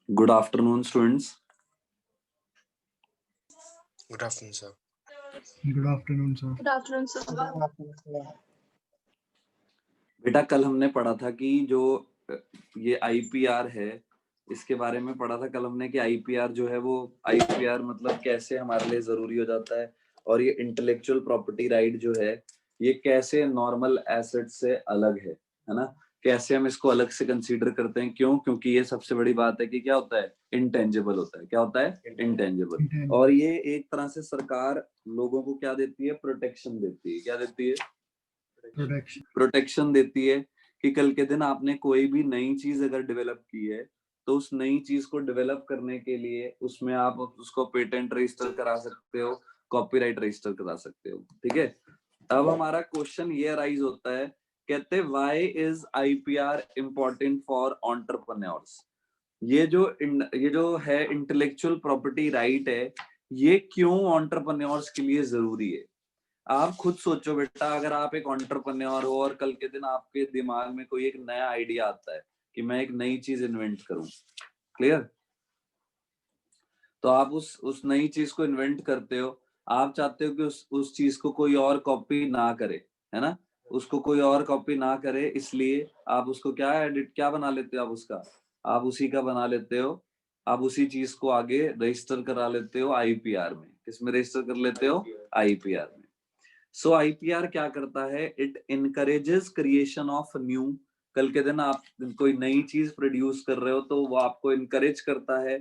Good afternoon, students. Good afternoon, sir. Good afternoon, sir. Good afternoon, sir. बेटा कल हमने पढ़ा था कि जो ये आईपीआर है इसके बारे में पढ़ा था कल हमने कि आईपीआर जो है वो आईपीआर मतलब कैसे हमारे लिए जरूरी हो जाता है और ये इंटेलेक्चुअल प्रॉपर्टी राइट जो है ये कैसे नॉर्मल एसेट से अलग है ना, कैसे हम इसको अलग से कंसीडर करते हैं। क्यों? क्योंकि ये सबसे बड़ी बात है कि क्या होता है, इंटेंजिबल होता है। क्या होता है? इंटेंजिबल। और ये एक तरह से सरकार लोगों को क्या देती है, प्रोटेक्शन देती है। क्या देती है? प्रोटेक्शन देती है कि कल के दिन आपने कोई भी नई चीज अगर डेवलप की है तो उस नई चीज को डेवलप करने के लिए उसमें आप उसको पेटेंट रजिस्टर करा सकते हो, कॉपीराइट रजिस्टर करा सकते हो। ठीक है, अब हमारा क्वेश्चन ये अराइज होता है, कहते हैं why is IPR important for entrepreneurs. ये जो है इंटेलेक्चुअल प्रॉपर्टी राइट है, ये क्यों एंटरप्रेन्योर्स के लिए जरूरी है। आप खुद सोचो बेटा, अगर आप एक एंटरप्रेन्योर हो और कल के दिन आपके दिमाग में कोई एक नया आइडिया आता है कि मैं एक नई चीज इन्वेंट करूं, क्लियर? तो आप उस नई चीज को इन्वेंट करते हो, आप चाहते हो कि उस चीज को कोई और कॉपी ना करे, है ना, उसको कोई और कॉपी ना करे, इसलिए आप उसको क्या बना लेते हो, आप उसी का बना लेते हो। आप उसी चीज को आगे रजिस्टर करा लेते हो आईपीआर में। किसमें रजिस्टर कर लेते हो? आईपीआर में। सो आईपीआर क्या करता है, it encourages creation of new. कल के दिन आप कोई नई चीज प्रोड्यूस कर रहे हो तो वो आपको इनकरेज करता है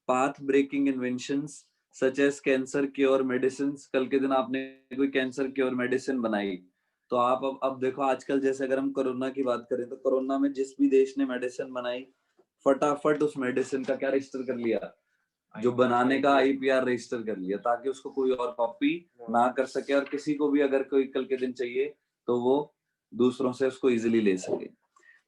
path breaking inventions such as cancer cure medicine. कल के दिन आपने कोई कैंसर क्योर मेडिसिन बनाई तो आप अब देखो, आजकल जैसे अगर हम कोरोना की बात करें तो कोरोना में जिस भी देश ने मेडिसिन बनाई, फटाफट उस मेडिसिन का क्या रजिस्टर कर लिया, जो बनाने का आईपीआर रजिस्टर कर लिया, ताकि उसको कोई और कॉपी ना कर सके और किसी को भी अगर कोई कल के दिन चाहिए तो वो दूसरों से उसको इजीली ले सके।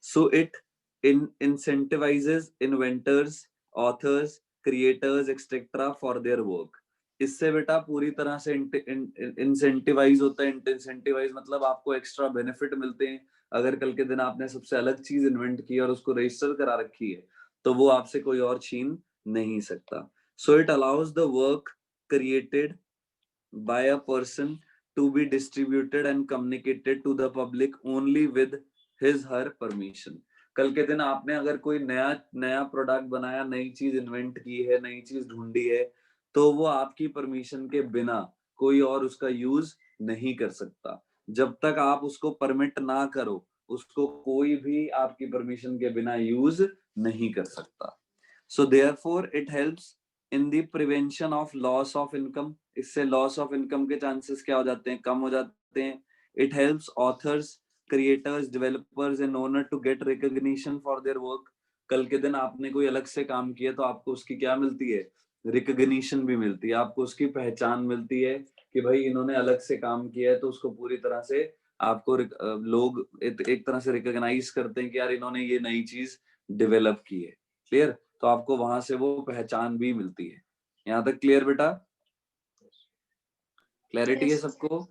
So it incentivizes inventors, authors, creators etcetera for their work. इससे बेटा पूरी तरह से इंसेंटिवाइज होता है। इंसेंटिवाइज मतलब आपको एक्स्ट्रा बेनिफिट मिलते हैं। अगर कल के दिन आपने सबसे अलग चीज इन्वेंट की और उसको रजिस्टर करा रखी है तो वो आपसे कोई और छीन नहीं सकता। So it allows the work created by a person to be distributed and communicated to the public only with his her permission। कल के दिन आपने अगर कोई नया प्रोडक्ट बनाया, नई चीज इन्वेंट की है, नई चीज ढूंढी है, तो वो आपकी परमिशन के बिना कोई और उसका यूज नहीं कर सकता। जब तक आप उसको परमिट ना करो, उसको कोई भी आपकी परमिशन के बिना यूज नहीं कर सकता। So therefore it helps in the prevention of loss of income। इससे लॉस ऑफ इनकम के चांसेस क्या हो जाते हैं, कम हो जाते हैं। It helps authors, creators, developers and owner to get recognition for their work. कल के दिन आपने कोई अलग से काम किया तो आपको उसकी क्या मिलती है, रिकॉग्निशन भी मिलती है, आपको उसकी पहचान मिलती है कि भाई इन्होंने अलग से काम किया है। तो उसको पूरी तरह से आपको लोग एक तरह से रिकॉग्नाइज करते हैं कि यार इन्होंने ये नई चीज डेवलप की है। क्लियर? तो आपको वहां से वो पहचान भी मिलती है। यहाँ तक क्लियर बेटा? क्लैरिटी है सबको?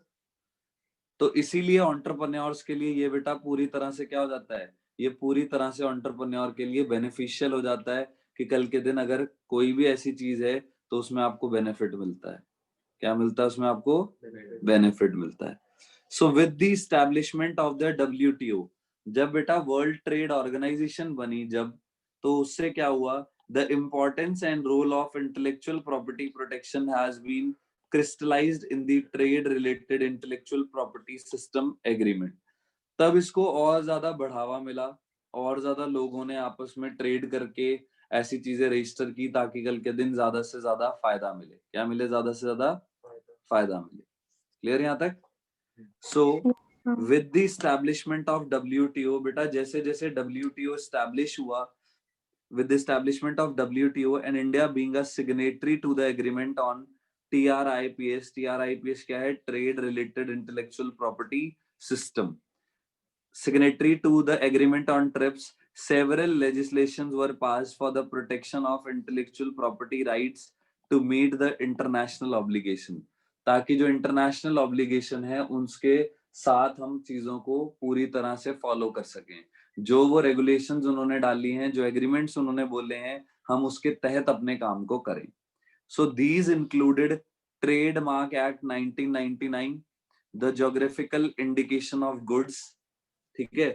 तो इसीलिए एंटरप्रेन्योर्स के लिए ये बेटा पूरी तरह से क्या हो जाता है, ये पूरी तरह से एंटरप्रेन्योर के लिए बेनिफिशियल हो जाता है कि कल के दिन अगर कोई भी ऐसी चीज है तो उसमें आपको बेनिफिट मिलता है। क्या मिलता है उसमें? आपको बेनिफिट मिलता है। So with the establishment of the WTO, जब बेटा वर्ल्ड ट्रेड ऑर्गेनाइजेशन बनी जब, तो उससे क्या हुआ, the importance and role of intellectual property protection has been crystallized in the trade related intellectual property system agreement। तब इसको और ज्यादा बढ़ावा मिला और ज्यादा लोगों ने आपस में ट्रेड करके ऐसी चीजें रजिस्टर की ताकि कल के दिन ज्यादा से ज्यादा फायदा मिले। क्या मिले? ज्यादा से ज्यादा फायदा मिले। क्लियर यहाँ तक? So with the establishment of WTO, बेटा जैसे जैसे डब्ल्यूटीओ एस्टैब्लिश हुआ, with the establishment of WTO and India being a signatory to the agreement on TRIPS। TRIPS क्या है? Trade Related Intellectual Property System। Signatory to the agreement on TRIPS, several legislations were passed for the protection of intellectual property rights to meet the international obligation। ताकि जो international obligation है उसके साथ हम चीजों को पूरी तरह से फॉलो कर सकें। जो वो रेगुलेशंस उन्होंने डाली हैं, जो एग्रीमेंट्स उन्होंने बोले हैं, हम उसके तहत अपने काम को करें. So these included Trademark Act 1999, the Geographical Indication of Goods, ठीक है,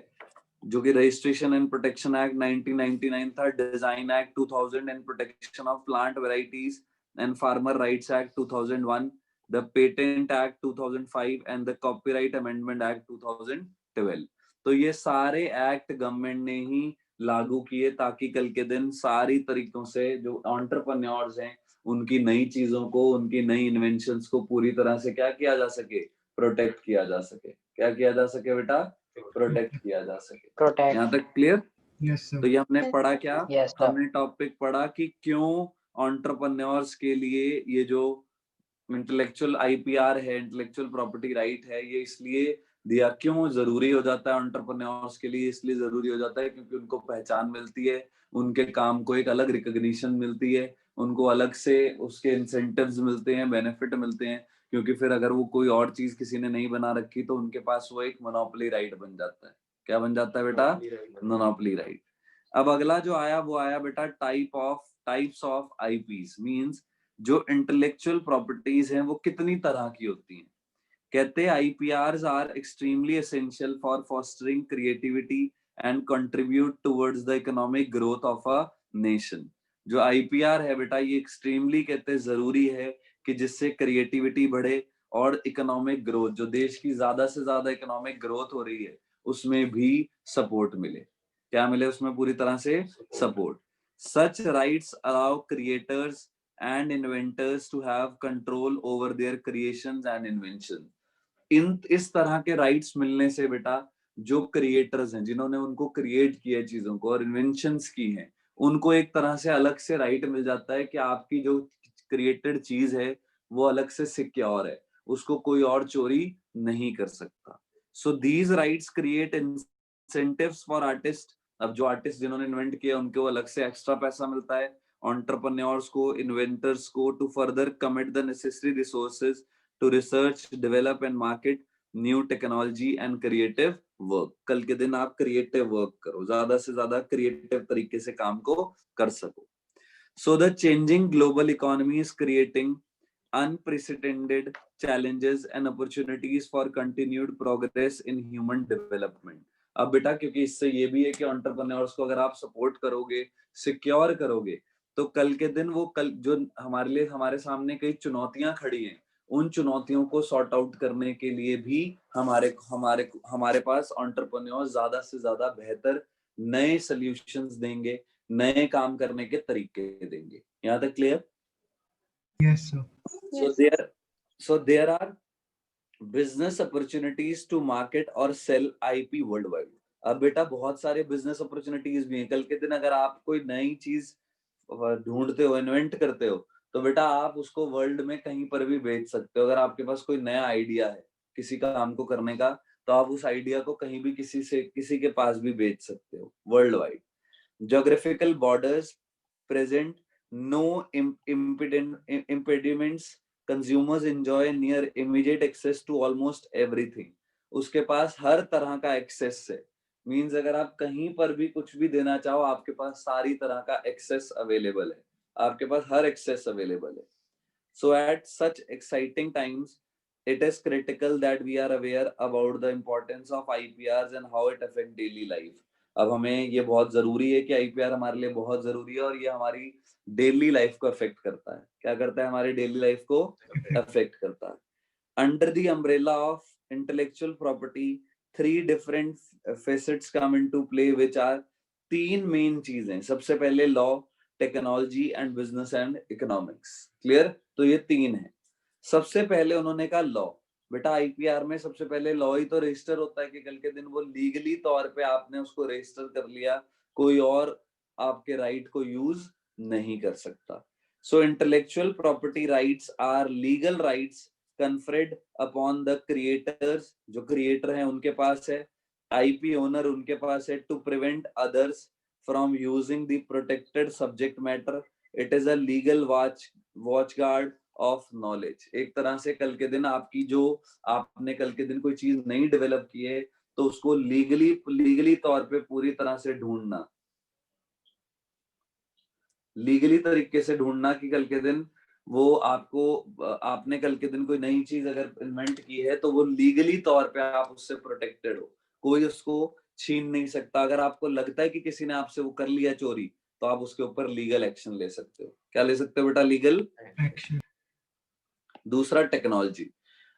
जो कि रजिस्ट्रेशन एंड प्रोटेक्शन एक्ट 1999 था, design act 2000 and protection of plant varieties and farmer rights act 2001, the patent act 2005 and the copyright amendment act 2012. तो ये सारे act government ने ही लागू किए ताकि कल के दिन सारी तरीकों से जो एंटरप्रेन्योर्स हैं उनकी नई चीजों को, उनकी नई इन्वेंशंस को पूरी तरह से क्या किया जा सके, प्रोटेक्ट किया जा सके. क्या किया जा सके बेटा? प्रोटेक्ट किया जा सके. Protect. यहाँ तक क्लियर? Yes, sir. तो ये हमने पढ़ा क्या? Yes, sir. हमने टॉपिक पढ़ा कि क्यों एंटरप्रेन्योर्स के लिए ये जो इंटेलेक्चुअल आईपीआर है, इंटेलेक्चुअल प्रॉपर्टी राइट है, ये इसलिए दिया, क्यों जरूरी हो जाता है एंटरप्रेन्योर्स के लिए? इसलिए जरूरी हो जाता है क्योंकि उनको पहचान मिलती है, उनके काम को एक अलग रिकॉग्निशन मिलती है, उनको अलग से उसके इंसेंटिव्स मिलते हैं, बेनिफिट मिलते हैं, क्योंकि फिर अगर वो कोई और चीज किसी ने नहीं बना रखी तो उनके पास वो एक मोनोपोली राइट बन जाता है. क्या बन जाता है बेटा? Monopoly right. अब अगला जो आया वो आया बेटा टाइप्स ऑफ आईपीस. मींस जो इंटेलेक्चुअल प्रॉपर्टीज हैं वो कितनी तरह की होती हैं. कहते हैं IPRs are extremely essential for fostering creativity and contribute towards the economic growth of a nation. जो आईपीआर है बेटा ये एक्सट्रीमली कहते हैं जरूरी है कि जिससे क्रिएटिविटी बढ़े और इकोनॉमिक ग्रोथ, जो देश की ज्यादा से ज्यादा इकोनॉमिक ग्रोथ हो रही है उसमें भी सपोर्ट मिले. क्या मिले उसमें? पूरी तरह से support. Such rights allow creators and inventors to have control over their creations and invention. इस तरह के राइट्स मिलने से बेटा जो क्रिएटर्स हैं, जिन्होंने उनको क्रिएट किया चीजों को और इन्वेंशंस की हैं, उनको एक तरह से अलग से राइट मिल जाता है कि आपकी जो क्रिएटेड चीज है वो अलग से सिक्योर है, उसको कोई और चोरी नहीं कर सकता. So these rights create incentives for artist. अब जो आर्टिस्ट जिन्होंने इन्वेंट किया उनको अलग से एक्स्ट्रा पैसा मिलता है, एंटरप्रेन्योर्स को, इन्वेंटर्स को, to further commit the necessary resources to research, develop and market new technology and creative work. कल के दिन आप क्रिएटिव वर्क करो, ज्यादा से ज्यादा क्रिएटिव तरीके से काम को कर सको. So the changing global economy is creating unprecedented challenges and opportunities for continued progress in human development. अब बेटा क्योंकि इससे ये भी है कि एंटरप्रेन्योर्स को अगर आप सपोर्ट करोगे, सिक्योर करोगे, तो कल के दिन वो कल जो हमारे लिए हमारे सामने कई चुनौतियां खड़ी हैं, उन चुनौतियों को सॉर्ट आउट करने के लिए भी हमारे हमारे हमारे पास एंटरप्रेन्योर्स ज्यादा से ज्यादा बेहतर नए सॉल्यूशंस देंगे, नए काम करने के तरीके देंगे. यहाँ तक clear? Yes, sir. So there are business opportunities to market or sell IP worldwide. अब बेटा बहुत सारे बिजनेस अपॉर्चुनिटीज भी हैं. कल के दिन अगर आप कोई नई चीज ढूंढते हो, इन्वेंट करते हो, तो बेटा आप उसको वर्ल्ड में कहीं पर भी बेच सकते हो. अगर आपके पास कोई नया आइडिया है किसी काम को करने का, तो आप उस आइडिया को कहीं भी किसी के पास भी बेच सकते हो world wide. Geographical borders present no impediments. Consumers enjoy near immediate access to almost everything. उसके पास हर तरह का एक्सेस है. मींस अगर आप कहीं पर भी कुछ भी देना चाहो, आपके पास सारी तरह का एक्सेस अवेलेबल है, आपके पास हर एक्सेस अवेलेबल है. So at such exciting times, it is critical that we are aware about the importance of IPRs and how it affect daily life. अब हमें ये बहुत जरूरी है कि आईपीआर हमारे लिए बहुत जरूरी है और ये हमारी डेली लाइफ को अफेक्ट करता है. क्या करता है? हमारी डेली लाइफ को अफेक्ट करता है. Under the umbrella of intellectual property, 3 different facets come into play, which are 3 main चीजें. सबसे पहले law, technology and business and economics. Clear? तो ये 3 है. सबसे पहले उन्होंने कहा लॉ. बेटा आईपीआर में सबसे पहले लॉ ही तो रजिस्टर होता है कि कल के दिन वो लीगली तौर पे आपने उसको रजिस्टर कर लिया, कोई और आपके राइट को यूज नहीं कर सकता. So intellectual property rights are legal rights conferred upon the creators. जो क्रिएटर हैं उनके पास है, आईपी ओनर उनके पास है, to prevent others from using the protected subject matter. It is a legal watchguard of knowledge. एक तरह से कल के दिन आपकी जो आपने कल के दिन कोई चीज नहीं डेवलप की है, तो उसको लीगली तौर पे पूरी तरह से ढूंढना, लीगली तरीके से ढूंढना कि कल के दिन वो आपने कल के दिन कोई नई चीज अगर इन्वेंट की है तो वो लीगली तौर पे आप उससे प्रोटेक्टेड हो, कोई उसको छीन नहीं सकता। अगर आपको लगता है कि किसी ने आपसे वो कर लिया चोरी, तो आप उसके ऊपर लीगल एक्शन ले सकते हो। क्या ले सकते हो बेटा? Legal action. दूसरा टेक्नोलॉजी।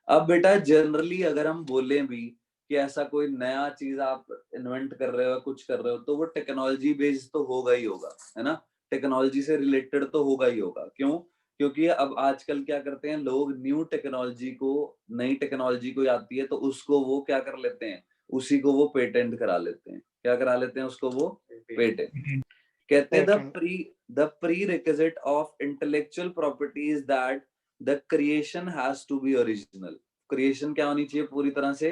अब बेटा जनरली अगर हम बोले भी कि ऐसा कोई नया चीज आप इन्वेंट कर रहे हो, कुछ कर रहे हो, तो वो टेक्नोलॉजी बेस्ड तो होगा ही होगा, है ना? टेक्नोलॉजी से रिलेटेड तो होगा ही होगा। क्यों? क्योंकि अब आजकल क्या करते हैं लोग, न्यू टेक्नोलॉजी को, नई टेक्नोलॉजी कोई आती है तो उसको वो क्या कर लेते हैं, उसी को वो पेटेंट करा लेते हैं। क्या करा लेते हैं? उसको वो पेटेंट कहते हैं। Patent. The pre of intellectual property is that the creation has to be original. Creation क्या होनी चाहिए? पूरी तरह से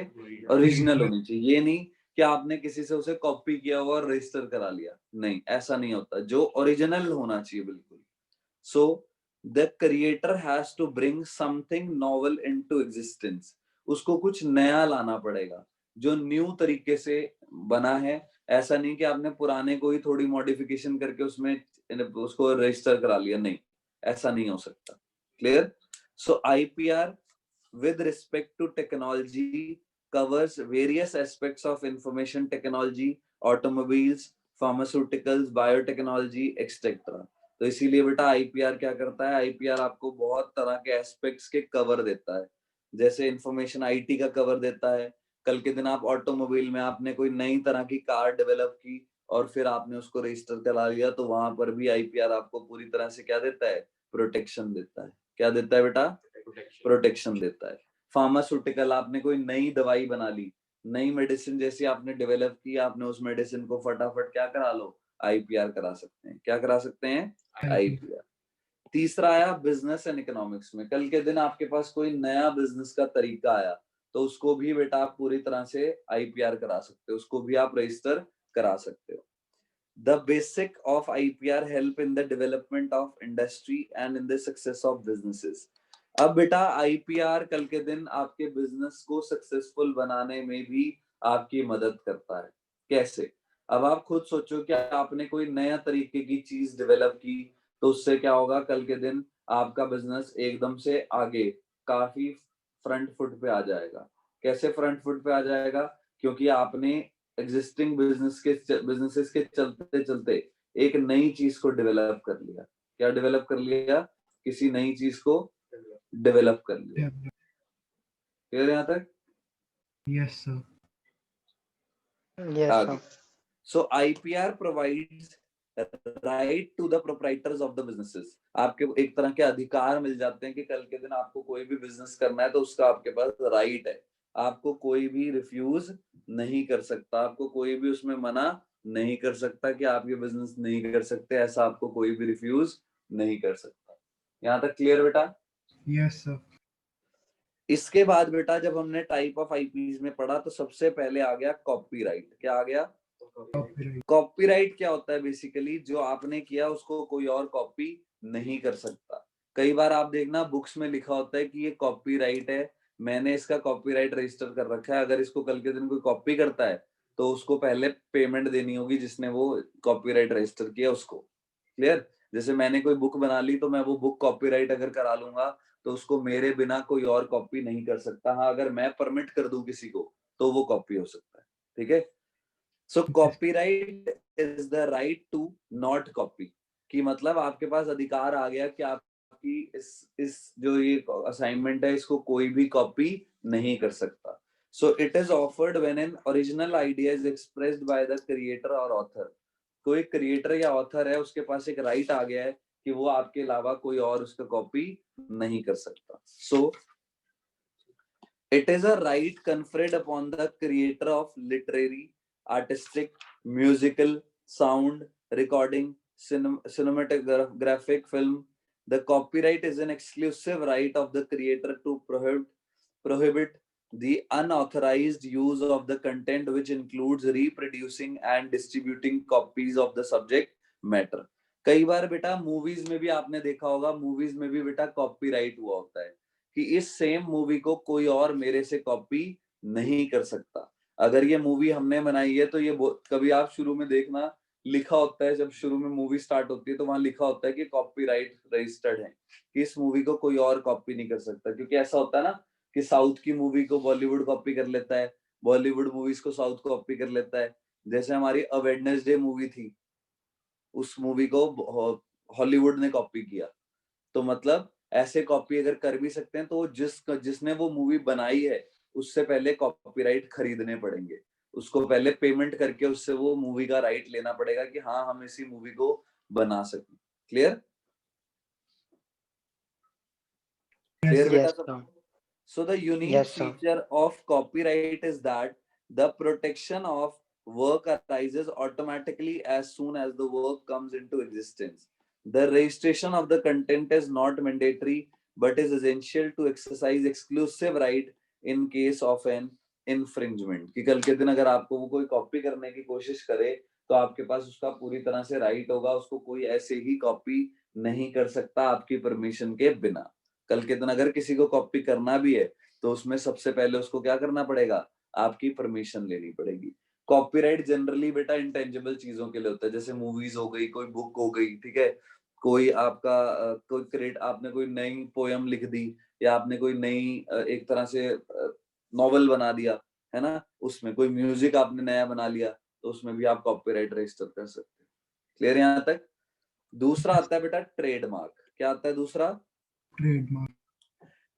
ओरिजिनल होनी चाहिए। ये नहीं कि आपने किसी से उसे कॉपी किया हुआ और रजिस्टर करा लिया, नहीं, ऐसा नहीं होता। जो ओरिजिनल होना चाहिए बिल्कुल। So the creator has to bring something novel into existence. उसको कुछ नया लाना पड़ेगा जो न्यू तरीके से बना है। ऐसा नहीं कि आपने पुराने को ही थोड़ी मॉडिफिकेशन करके उसमें उसको रजिस्टर करा लिया, नहीं, ऐसा नहीं हो सकता। Clear? So IPR with respect to technology covers various aspects of information technology, automobiles, pharmaceuticals, biotechnology, etc. तो इसीलिए बेटा आईपीआर क्या करता है? आईपीआर आपको बहुत तरह के एस्पेक्ट्स के कवर देता है। जैसे इंफॉर्मेशन आईटी का कवर देता है। कल के दिन आप ऑटोमोबाइल में आपने कोई नई तरह की कार डेवलप की और फिर आपने उसको रजिस्टर करा लिया, तो वहां पर भी आईपीआर आपको पूरी तरह से क्या देता है? प्रोटेक्शन देता है। क्या देता है बेटा? प्रोटेक्शन देता है। फार्मास्यूटिकल, आपने कोई नई दवाई बना ली, नई मेडिसिन जैसी आपने डेवलप की, आपने उस मेडिसिन को फटाफट क्या करा लो? आईपीआर करा सकते हैं। क्या करा सकते हैं? आईपीआर। तीसरा आया बिजनेस एंड इकोनॉमिक्स में। कल के दिन आपके पास कोई नया बिजनेस का तरीका आया, तो उसको भी बेटा आप पूरी तरह से आईपीआर करा सकते हो, उसको भी आप रजिस्टर करा सकते हो। The basic of IPR help in the development of industry and in the success of businesses. अब बेटा आईपीआर कल के दिन आपके बिजनेस को सक्सेसफुल बनाने में भी आपकी मदद करता है। कैसे? अब आप खुद सोचो कि आपने कोई नया तरीके की चीज डेवलप की, तो उससे क्या होगा? कल के दिन आपका बिजनेस एकदम से आगे काफी फ्रंट फुट पे आ जाएगा। कैसे फ्रंट फुट पे आ जाएगा? क्योंकि आपने एग्जिस्टिंग बिजनेसेस के चलते चलते एक नई चीज को डेवलप कर लिया। क्या डेवलप कर लिया? किसी नई चीज को डेवलप कर लिया। क्लियर यहाँ तक? Yes, sir. Yes, आगे। sir. So IPR provides right to the proprietors of the businesses. आपके एक तरह के अधिकार मिल जाते हैं कि कल के दिन आपको कोई भी बिजनेस करना है तो उसका आपके पास राइट है। आपको कोई भी रिफ्यूज नहीं कर सकता, आपको कोई भी उसमें मना नहीं कर सकता कि आप ये बिजनेस नहीं कर सकते, ऐसा आपको कोई भी रिफ्यूज नहीं कर सकता। यहाँ तक क्लियर बेटा? Yes, sir. इसके बाद बेटा जब हमने टाइप ऑफ आईपीज में पढ़ा तो सबसे पहले आ गया कॉपीराइट। क्या आ गया? Copyright. कॉपीराइट क्या होता है? बेसिकली जो आपने किया उसको कोई और कॉपी नहीं कर सकता। कई बार आप देखना बुक्स में लिखा होता है कि ये कॉपीराइट है, मैंने इसका कॉपीराइट रजिस्टर कर रखा है, अगर इसको कल के दिन कोई कॉपी करता है तो उसको पहले पेमेंट देनी होगी जिसने वो कॉपीराइट रजिस्टर किया उसको। क्लियर? जैसे मैंने कोई बुक बना ली तो मैं वो बुक कॉपीराइट अगर करा लूंगा तो उसको मेरे बिना कोई और कॉपी नहीं कर सकता। हाँ, अगर मैं परमिट कर दूं किसी को तो वो कॉपी हो सकता है। ठीक है? So copyright is the right to not copy. कि मतलब आपके पास अधिकार आ गया कि आपकी इस जो ये असाइनमेंट है इसको कोई भी कॉपी नहीं कर सकता। So it is offered when an original idea is expressed by the creator और ऑथर। कोई क्रिएटर या ऑथर है उसके पास एक राइट आ गया है कि वो आपके अलावा कोई और उसका कॉपी नहीं कर सकता। सो it is a right conferred upon the creator of literary, artistic, musical, sound, recording, cinematographic film. The copyright is an exclusive right of the creator to prohibit the unauthorized use of the content, which includes reproducing and distributing copies of the subject matter. कई बार बेटा movies में भी आपने देखा होगा, movies में भी बेटा कॉपीराइट हुआ होता है कि इस सेम मूवी को कोई और मेरे से कॉपी नहीं कर सकता। अगर ये मूवी हमने बनाई है तो ये कभी आप शुरू में देखना लिखा होता है, जब शुरू में मूवी स्टार्ट होती है तो वहां लिखा होता है कि कॉपीराइट रजिस्टर्ड है, कि इस मूवी को कोई और कॉपी नहीं कर सकता। क्योंकि ऐसा होता है ना कि साउथ की मूवी को बॉलीवुड कॉपी कर लेता है, बॉलीवुड मूवीज को साउथ कॉपी कर लेता है। जैसे हमारी अ वेडनेसडे मूवी थी, उस मूवी को हॉलीवुड ने कॉपी किया। तो मतलब ऐसे कॉपी अगर कर भी सकते हैं तो जिसने वो मूवी बनाई है उससे पहले कॉपीराइट खरीदने पड़ेंगे, उसको पहले पेमेंट करके उससे वो मूवी का राइट लेना पड़ेगा कि हाँ हम इसी मूवी को बना सकें। क्लियर? Yes, clear sir. बेटा Yes, सब? sir. So the unique Yes, sir. feature of copyright is that the protection of work arises automatically as soon as the work comes into existence. The registration of the content is not mandatory but is essential to exercise exclusive right in case of an infringement. कि कल के दिन अगर आपको वो कोई copy करने की कोशिश करे तो आपके पास उसका पूरी तरह से राइट होगा, उसको कोई ऐसे ही कॉपी नहीं कर सकता आपकी परमिशन के बिना। कल के दिन अगर किसी को कॉपी करना भी है तो उसमें सबसे पहले उसको क्या करना पड़ेगा? आपकी परमिशन लेनी पड़ेगी। कॉपीराइट जनरली बेटा इंटेंजिबल चीजों के लिए होता है, जैसे मूवीज हो गई, कोई बुक हो गई, ठीक है, कोई आपका कोई क्रिएट, आपने कोई नई पोयम लिख दी या आपने कोई नई एक तरह से नॉवल बना दिया, है ना, उसमें कोई म्यूजिक आपने नया बना लिया तो उसमें भी आप कॉपीराइट रजिस्टर कर सकते हो। क्लियर यहाँ तक? दूसरा आता है बेटा ट्रेडमार्क। क्या आता है दूसरा? Trademark.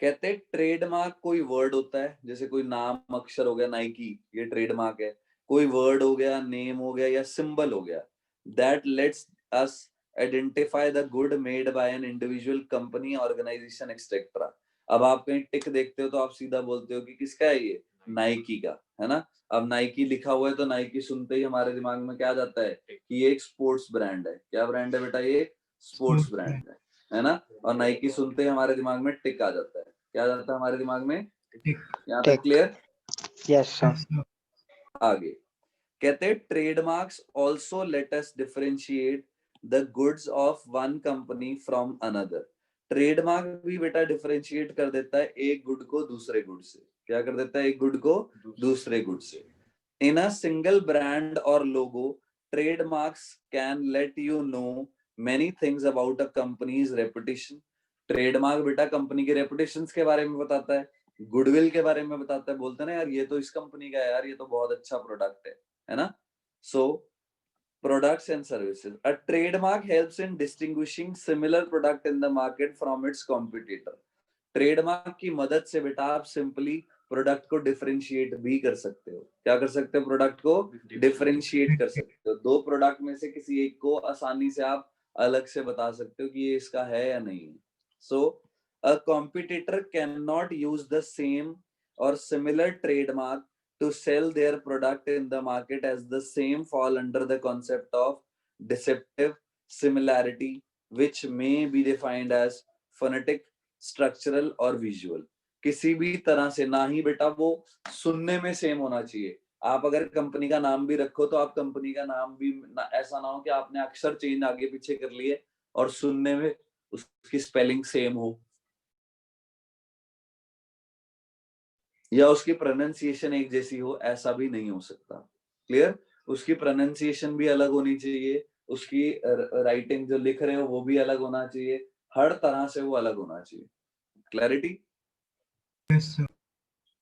कहते हैं ट्रेडमार्क कोई वर्ड होता है, जैसे कोई नाम अक्षर हो गया नाइकी, ये ट्रेडमार्क है। कोई वर्ड हो गया, नेम हो गया या सिंबल हो गया, that lets us identify the good made by an individual, company, organisation etcetera. अब आप कहीं टिक देखते हो तो आप सीधा बोलते हो कि किसका है ये? नाइकी का, है ना। अब नाइकी लिखा हुआ है तो नाइकी सुनते ही हमारे दिमाग में क्या जाता है कि ये एक स्पोर्ट्स ब्रांड है। क्या ब्रांड है बेटा? ये स्पोर्ट्स Sports brand. ब्रांड है ना। और नाइकी सुनते ही हमारे दिमाग में टिक आ जाता है। क्या आ जाता है हमारे दिमाग में? Tick. यहाँ तक Tick. Clear? Yes, sir. Yes, sir. आगे कहते हैं trademarks also let us differentiate the goods of one company from another. Trademark भी बेटा डिफरेंशिएट कर देता है एक गुड को दूसरे गुड से। क्या कर देता है? एक गुड को दूसरे गुड से। इन अ single brand or logo, trademarks can let you know many things about a company's reputation. Trademark बेटा कंपनी के रेपुटेशन के बारे में बताता है, गुडविल के बारे में बताता है। बोलते हैं ना यार ये तो इस कंपनी का है यार, ये तो बहुत अच्छा प्रोडक्ट है ना। सो products and services. A trademark helps in distinguishing similar product in the market from its competitor. Trademark की मदद से बेटा आप सिंपली प्रोडक्ट को डिफरेंशिएट भी कर सकते हो। क्या कर सकते हो? प्रोडक्ट को डिफरेंशिएट कर सकते हो। दो प्रोडक्ट में से किसी एक को आसानी से आप अलग से बता सकते हो कि ये इसका है या नहीं। So a competitor can not use the same or similar trademark to sell their product in the market as the same fall under the concept of deceptive similarity, which may be defined as phonetic, structural और visual। किसी भी तरह से ना ही बेटा वो सुनने में सेम होना चाहिए। आप अगर कंपनी का नाम भी रखो तो आप कंपनी का नाम भी ऐसा ना हो कि आपने अक्षर चेंज आगे पीछे कर लिए और सुनने में उसकी स्पेलिंग सेम हो या उसकी प्रोनाउंसिएशन एक जैसी हो, ऐसा भी नहीं हो सकता। क्लियर? उसकी प्रोनाउंसिएशन भी अलग होनी चाहिए, उसकी राइटिंग जो लिख रहे हो वो भी अलग होना चाहिए, हर तरह से वो अलग होना चाहिए। क्लैरिटी? Yes, sir.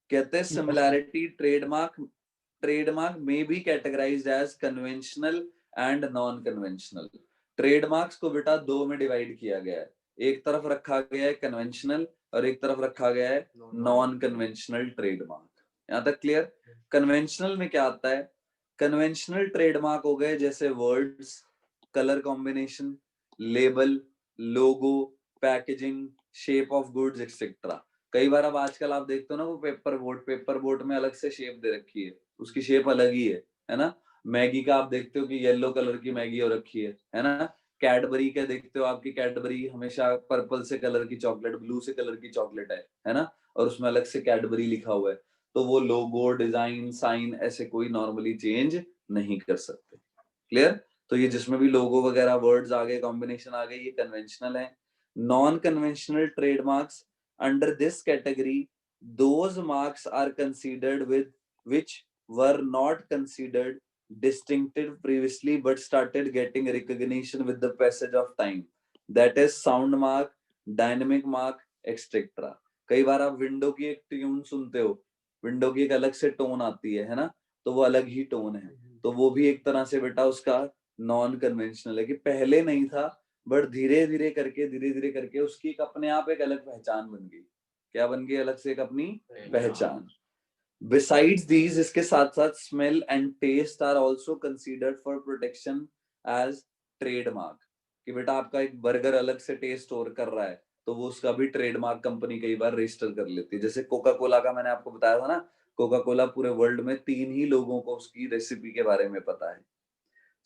कहते हैं Yes, sir. सिमिलैरिटी ट्रेडमार्क में be categorised as conventional and non conventional. Trademarks को बेटा दो में डिवाइड किया गया है, एक तरफ रखा गया है कन्वेंशनल और एक तरफ रखा गया है नॉन कन्वेंशनल ट्रेडमार्क। यहाँ तक क्लियर? कन्वेंशनल में क्या आता है? कन्वेंशनल ट्रेडमार्क हो गए जैसे words, colour combination, label, logo, packaging, shape of goods etcetera. कई बार अब आजकल आप देखते हो ना वो पेपर बोट में अलग से शेप दे रखी है, उसकी शेप अलग ही है ना। मैगी का आप देखते हो कि येलो कलर की मैगी हो रखी है ना। कैडबरी का देखते हो, आपकी कैडबरी हमेशा पर्पल से कलर की चॉकलेट, ब्लू से कलर की चॉकलेट है ना, और उसमें अलग से कैडबरी लिखा हुआ है। तो वो लोगो, डिजाइन, साइन ऐसे कोई नॉर्मली चेंज नहीं कर सकते। क्लियर? तो ये जिसमें भी लोगो वगैरह वर्ड्स आ गए, कॉम्बिनेशन आ गए, ये कन्वेंशनल है। Non conventional trademarks, under this category those marks are considered with which were not considered distinctive previously but started getting recognition with the passage of time. That is sound mark, dynamic mark, etc. कई बार आप window की एक tune सुनते हो, window की एक अलग से टोन आती है ना, तो वो अलग ही टोन है, तो वो भी एक तरह से बेटा उसका नॉन कन्वेंशनल है कि पहले नहीं था बट धीरे धीरे करके उसकी एक अपने आप एक अलग पहचान बन गई. क्या बन गई? अलग से एक अपनी पहचान. Besides these, इसके साथ साथ smell and taste are also considered for protection as trademark. कि बेटा आपका एक बर्गर अलग से टेस्ट और कर रहा है, तो वो उसका भी ट्रेडमार्क कंपनी कई बार रजिस्टर कर लेती है. जैसे कोका कोला का मैंने आपको बताया था ना, कोका कोला पूरे वर्ल्ड में 3 ही लोगों को उसकी रेसिपी के बारे में पता है.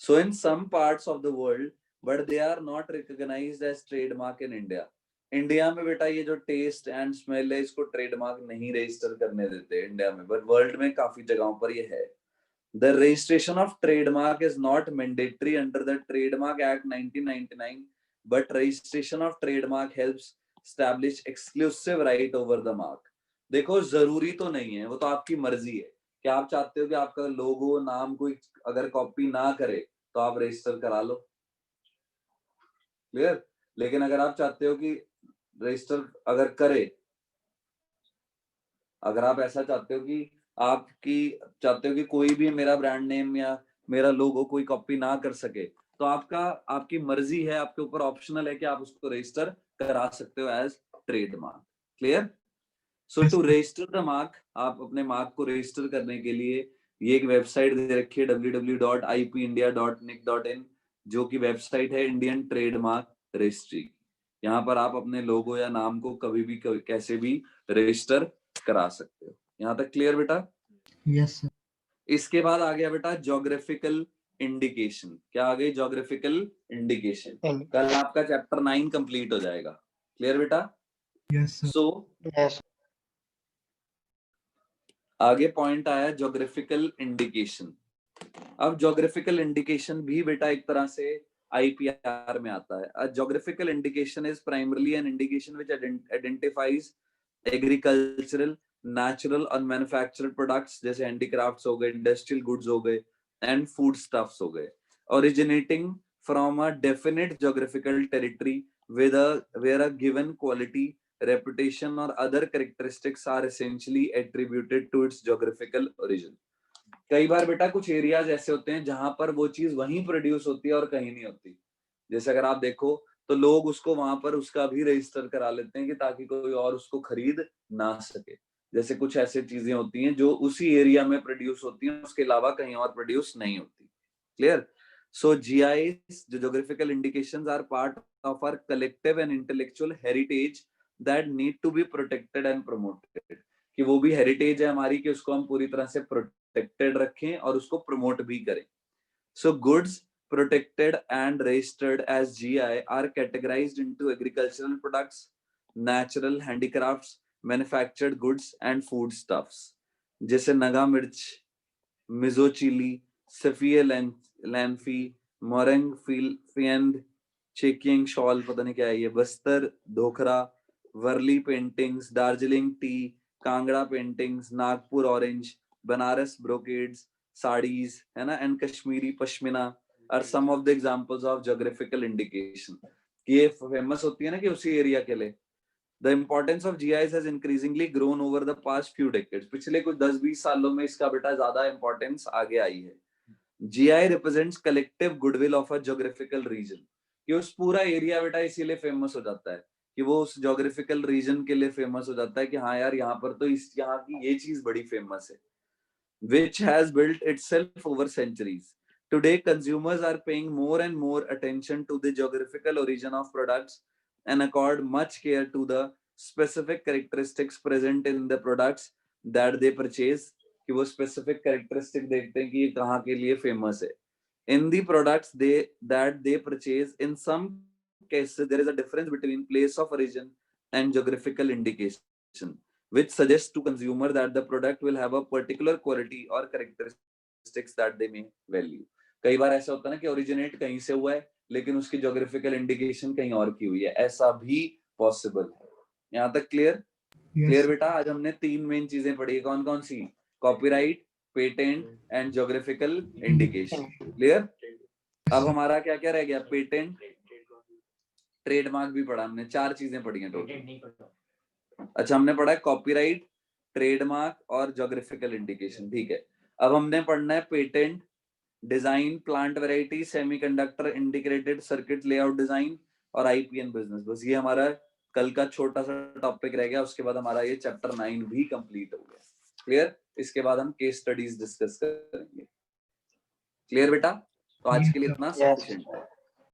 So in some parts of the world, but they are not recognized as trademark in India. India में बेटा ये जो टेस्ट एंड स्मेल है इसको ट्रेडमार्क नहीं रजिस्टर करने देते इंडिया में, बट वर्ल्ड में काफी जगहों पर ये है. The registration of trademark is not mandatory under the Trademark Act 1999, but registration of trademark helps establish exclusive right over the mark. देखो जरूरी तो नहीं है, वो तो आपकी मर्जी है कि आप चाहते हो कि आपका लोगो नाम कोई अगर कॉपी ना करे तो आप रजिस्टर करा लो, क्लियर. लेकिन अगर आप चाहते हो कि रजिस्टर अगर करे, अगर आप ऐसा चाहते हो कि चाहते हो कि कोई भी मेरा ब्रांड नेम या मेरा लोगो कोई कॉपी ना कर सके, तो आपकी मर्जी है, आपके ऊपर ऑप्शनल है कि आप उसको रजिस्टर करा सकते हो as trademark. Clear. So to register the mark, आप अपने मार्क को रजिस्टर करने के लिए ये एक वेबसाइट दे रखी है www.ipindia.nic.in, जो कि वेबसाइट है इंडियन ट्रेडमार्क रजिस्ट्री. यहाँ पर आप अपने लोगो या नाम को कभी भी कैसे भी रजिस्टर करा सकते हो. यहाँ तक क्लियर बेटा? Yes, sir. इसके बाद आ गया बेटा जोग्राफिकल इंडिकेशन. क्या आ गई? Geographical indication. कल आपका चैप्टर 9 कंप्लीट हो जाएगा. क्लियर बेटा? Yes, sir. सो Yes. आगे पॉइंट आया जोग्राफिकल इंडिकेशन. अब जोग्राफिकल इंडिकेशन भी बेटा एक तरह से आईपीआर में आता है. A geographical indication is primarily an indication which identifies agricultural, natural और manufactured products जैसे handicrafts हो गए, industrial goods हो गए and foodstuffs हो गए, originating from a definite geographical territory where a given quality, reputation or other characteristics are essentially attributed to its geographical origin. कई बार बेटा कुछ एरियाज ऐसे होते हैं जहां पर वो चीज वहीं प्रोड्यूस होती है और कहीं नहीं होती. जैसे अगर आप देखो तो लोग उसको वहां पर उसका भी रजिस्टर करा लेते हैं कि ताकि कोई और उसको खरीद ना सके. जैसे कुछ ऐसे चीजें होती हैं जो उसी एरिया में प्रोड्यूस होती हैं, उसके अलावा कहीं और प्रोड्यूस नहीं होती. क्लियर. सो जीआईएस, जो geographical indications, are part of our collective and intellectual heritage that need to be protected and promoted. कि वो भी हेरिटेज है हमारी कि उसको हम पूरी तरह से प्रोटेक्टेड रखें और उसको प्रमोट भी करें. So goods protected and registered as GI are categorized into agricultural products, natural handicrafts, manufactured goods and foodstuffs. जैसे नगा मिर्च, मिजो चिली, सफिया लैंफी, मोरंग फिएंड, चेकिंग शॉल, पता नहीं क्या है ये, Bastar Dhokra, Warli paintings, Darjeeling tea, Kangra paintings, Nagpur orange, Banaras brocades, saris है ना, and Kashmiri pashmina are some of the examples of geographical indication. ये फेमस होती है ना कि उसी एरिया के लिए. The importance of GIs has increasingly grown over the past few decades. पिछले कुछ 10-20 सालों में इसका बेटा ज्यादा इंपॉर्टेंस आगे आई है. GI represents collective goodwill of a geographical region. कि उस पूरा एरिया बेटा इसीलिए फेमस हो जाता है कि वो उस ज्योग्राफिकल रीजन के लिए फेमस हो जाता है कि हाँ यार यहाँ पर तो इस यहाँ की ये चीज बड़ी फेमस है. Which has built itself over centuries. Today, consumers are paying more and more attention to the geographical origin of products and accord much care to the specific characteristics present in the products that they purchase. कि वो specific characteristic देखते हैं कि ये कहाँ के लिए famous है. In the products that they purchase, in some cases there is a difference between place of origin and geographical indication, which suggests to consumer that the product will have a particular quality or characteristics that they may value. कई बार ऐसा होता है ना कि originate कहीं से हुआ है लेकिन उसकी ज्योग्राफिकल इंडिकेशन कहीं और की हुई है, ऐसा भी पॉसिबल है. यहाँ तक क्लियर? क्लियर बेटा? आज हमने 3 मेन चीजें पढ़ी. कौन कौन सी? Copyright, patent and geographical indication. Clear? अब हमारा क्या क्या रह गया? पेटेंट, ट्रेडमार्क भी पढ़ा हमने, 4 चीजें पढ़ी हैं टोटल। अच्छा, हमने पढ़ा है कॉपीराइट, ट्रेडमार्क और ज्योग्राफिकल इंडिकेशन। ठीक है, अब हमने पढ़ना है patent, design, plant variety, semiconductor, integrated circuit layout design और आईपीएन बिजनेस। बस ये हमारा कल का छोटा सा टॉपिक रह गया। उसके बाद हमारा ये चैप्टर 9 भी कंप्लीट हो गया। क्लियर? इसके बाद हम केस स्टडीज डिस्कस करेंगे। क्लियर बेटा? तो आज के लिए इतना Yes. सफिशिएंट है।